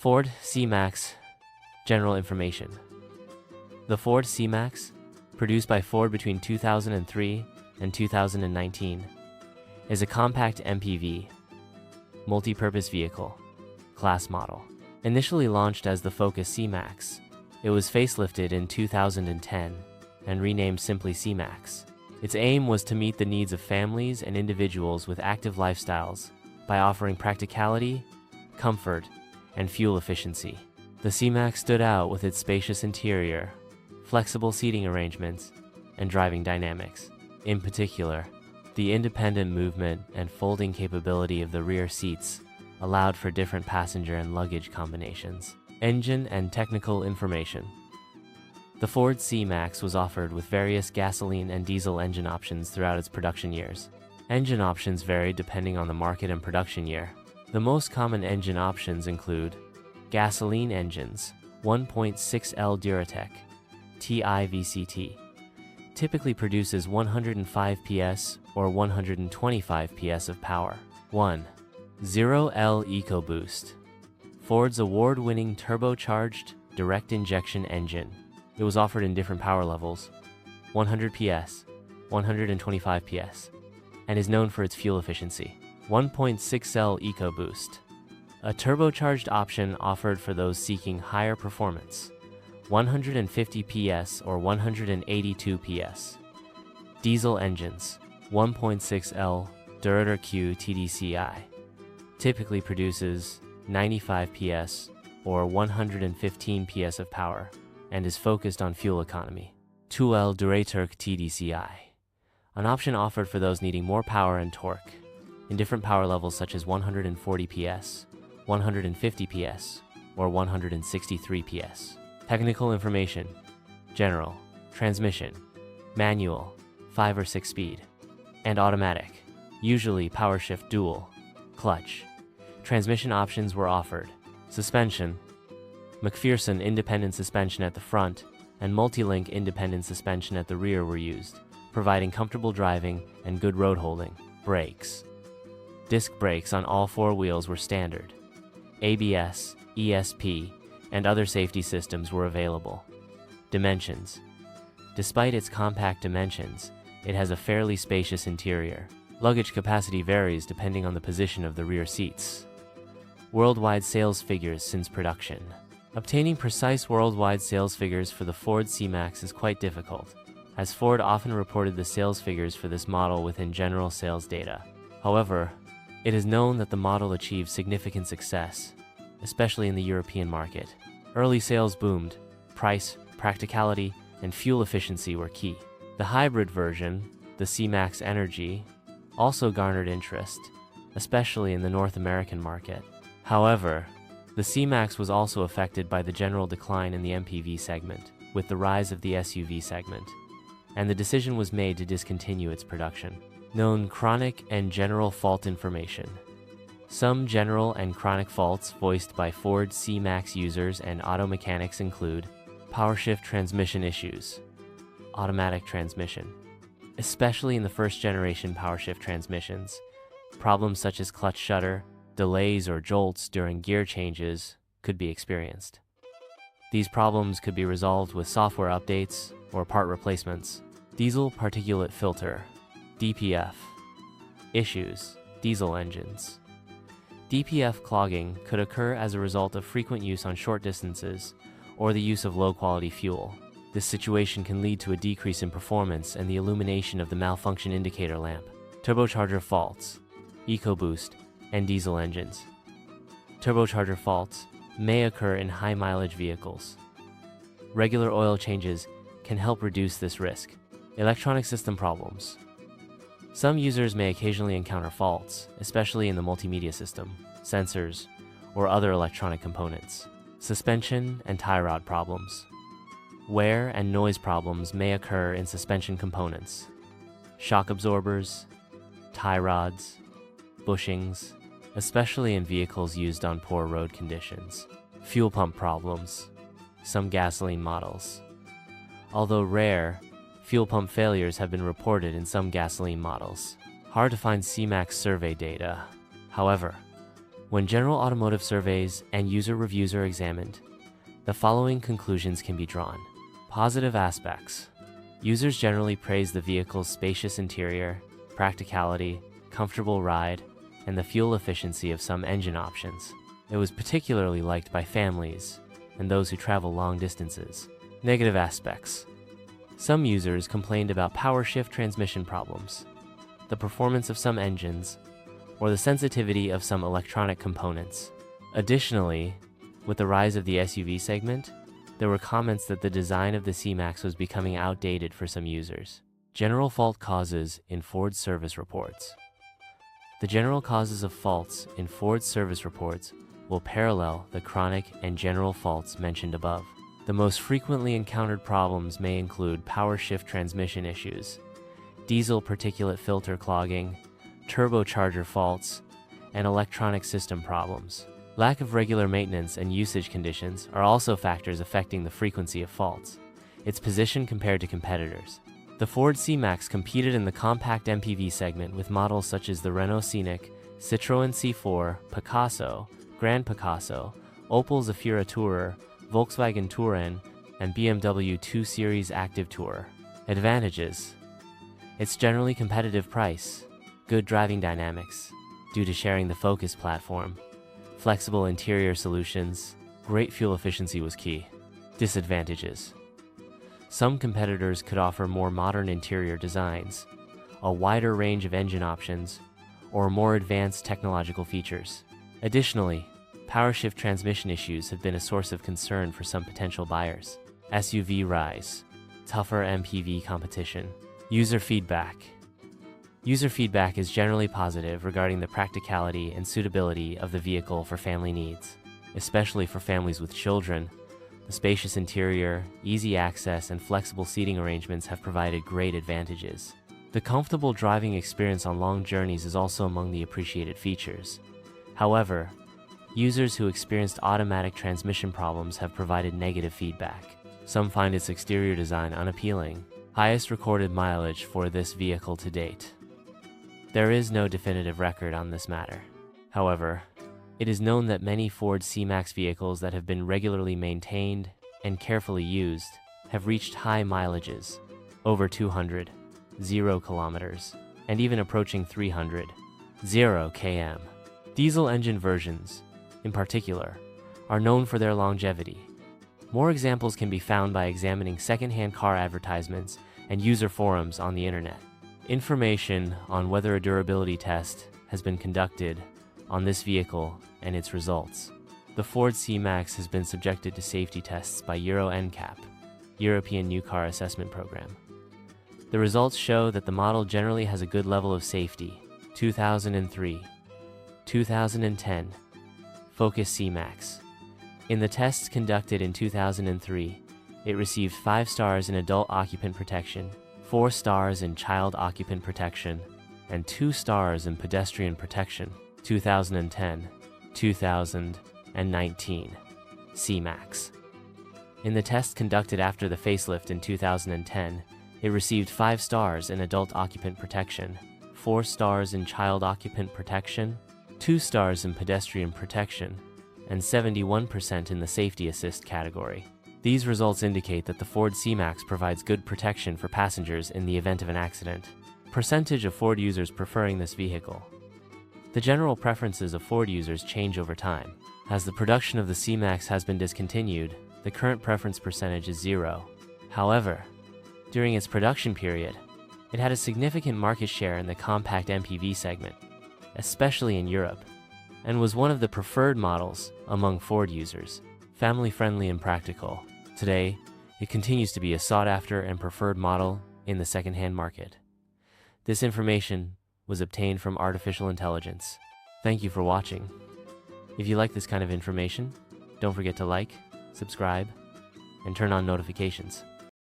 Ford C-Max General Information. The Ford C-Max, produced by Ford between 2003 and 2019, is a compact MPV, multi-purpose vehicle, class model. Initially launched as the Focus C-Max, it was facelifted in 2010 and renamed simply C-Max. Its aim was to meet the needs of families and individuals with active lifestyles by offering practicality, comfort, and fuel efficiency. The C-Max stood out with its spacious interior, flexible seating arrangements, and driving dynamics. In particular, the independent movement and folding capability of the rear seats allowed for different passenger and luggage combinations. Engine and technical information. The Ford C-Max was offered with various gasoline and diesel engine options throughout its production years. Engine options varied depending on the market and production year. The most common engine options include gasoline engines, 1.6L Duratec, TIVCT, typically produces 105 PS or 125 PS of power. 1.0L EcoBoost, Ford's award-winning turbocharged direct injection engine. It was offered in different power levels, 100 PS, 125 PS, and is known for its fuel efficiency. 1.6L EcoBoost, a turbocharged option offered for those seeking higher performance, 150 PS or 182 PS. Diesel engines, 1.6L Durator Q TDCI, typically produces 95 PS or 115 PS of power and is focused on fuel economy. 2L Duraturk TDCI, an option offered for those needing more power and torque in different power levels such as 140 PS, 150 PS, or 163 PS. Technical information: general, transmission, manual, 5 or 6 speed, and automatic, usually power shift dual, clutch. Transmission options were offered. Suspension: McPherson independent suspension at the front and Multilink independent suspension at the rear were used, providing comfortable driving and good road holding. Brakes: disc brakes on all 4 wheels were standard. ABS, ESP, and other safety systems were available. Dimensions: despite its compact dimensions, it has a fairly spacious interior. Luggage capacity varies depending on the position of the rear seats. Worldwide sales figures since production. Obtaining precise worldwide sales figures for the Ford C-Max is quite difficult, as Ford often reported the sales figures for this model within general sales data. However, it is known that the model achieved significant success, especially in the European market. Early sales boomed. Price, practicality, and fuel efficiency were key. The hybrid version, the C-Max Energy, also garnered interest, especially in the North American market. However, the C-Max was also affected by the general decline in the MPV segment, with the rise of the SUV segment, and the decision was made to discontinue its production. Known chronic and general fault information. Some general and chronic faults voiced by Ford C-Max users and auto mechanics include power shift transmission issues, automatic transmission, especially in the first generation power shift transmissions. Problems such as clutch shudder, delays, or jolts during gear changes could be experienced. These problems could be resolved with software updates or part replacements. Diesel particulate filter, DPF. Issues: diesel engines. DPF clogging could occur as a result of frequent use on short distances or the use of low-quality fuel. This situation can lead to a decrease in performance and the illumination of the malfunction indicator lamp. Turbocharger faults, EcoBoost, and diesel engines. Turbocharger faults may occur in high-mileage vehicles. Regular oil changes can help reduce this risk. Electronic system problems. Some users may occasionally encounter faults, especially in the multimedia system, sensors, or other electronic components. Suspension and tie rod problems. Wear and noise problems may occur in suspension components. Shock absorbers, tie rods, bushings, especially in vehicles used on poor road conditions. Fuel pump problems. Some gasoline models. Although rare, fuel pump failures have been reported in some gasoline models. Hard to find C-Max survey data. However, When general automotive surveys and user reviews are examined, the following conclusions can be drawn. Positive aspects. Users generally praise the vehicle's spacious interior, practicality, comfortable ride, and the fuel efficiency of some engine options. It was particularly liked by families and those who travel long distances. Negative aspects. Some users complained about power shift transmission problems, the performance of some engines, or the sensitivity of some electronic components. Additionally, with the rise of the SUV segment, there were comments that the design of the C-Max was becoming outdated for some users. General fault causes in Ford service reports. The general causes of faults in Ford service reports will parallel the chronic and general faults mentioned above. The most frequently encountered problems may include power shift transmission issues, diesel particulate filter clogging, turbocharger faults, and electronic system problems. Lack of regular maintenance and usage conditions are also factors affecting the frequency of faults. Its position compared to competitors. The Ford C-Max competed in the compact MPV segment with models such as the Renault Scenic, Citroën C4, Picasso, Grand Picasso, Opel Zafira Tourer, Volkswagen Touran, and BMW 2 Series Active Tourer. Advantages. Its generally competitive price, good driving dynamics, due to sharing the Focus platform, flexible interior solutions, great fuel efficiency was key. Disadvantages. Some competitors could offer more modern interior designs, a wider range of engine options, or more advanced technological features. Additionally, power shift transmission issues have been a source of concern for some potential buyers. SUV rise, tougher MPV competition. User feedback. User feedback is generally positive regarding the practicality and suitability of the vehicle for family needs, especially for families with children. The spacious interior, easy access, and flexible seating arrangements have provided great advantages. The comfortable driving experience on long journeys is also among the appreciated features. However, users who experienced automatic transmission problems have provided negative feedback. Some find its exterior design unappealing. Highest recorded mileage for this vehicle to date. There is no definitive record on this matter. However, it is known that many Ford C-Max vehicles that have been regularly maintained and carefully used have reached high mileages, over 200, 0 kilometers, and even approaching 300, 0 km. Diesel engine versions, in particular, are known for their longevity. More examples can be found by examining second-hand car advertisements and user forums on the internet. Information on whether a durability test has been conducted on this vehicle and its results. The Ford C-Max has been subjected to safety tests by Euro NCAP, European New Car Assessment Program. The results show that the model generally has a good level of safety. 2003, 2010, Focus C-Max. In the tests conducted in 2003, it received 5 stars in adult occupant protection, 4 stars in child occupant protection, and 2 stars in pedestrian protection. 2010, 2019, C-Max. In the test conducted after the facelift in 2010, it received 5 stars in adult occupant protection, 4 stars in child occupant protection, 2 stars in pedestrian protection, and 71% in the safety assist category. These results indicate that the Ford C-Max provides good protection for passengers in the event of an accident. Percentage of Ford users preferring this vehicle. The general preferences of Ford users change over time. As the production of the C-Max has been discontinued, the current preference percentage is 0. However, during its production period, it had a significant market share in the compact MPV segment, especially in Europe, and was one of the preferred models among Ford users. Family-friendly and practical. Today, it continues to be a sought-after and preferred model in the second-hand market. This information was obtained from artificial intelligence. Thank you for watching. If you like this kind of information, don't forget to like, subscribe, and turn on notifications.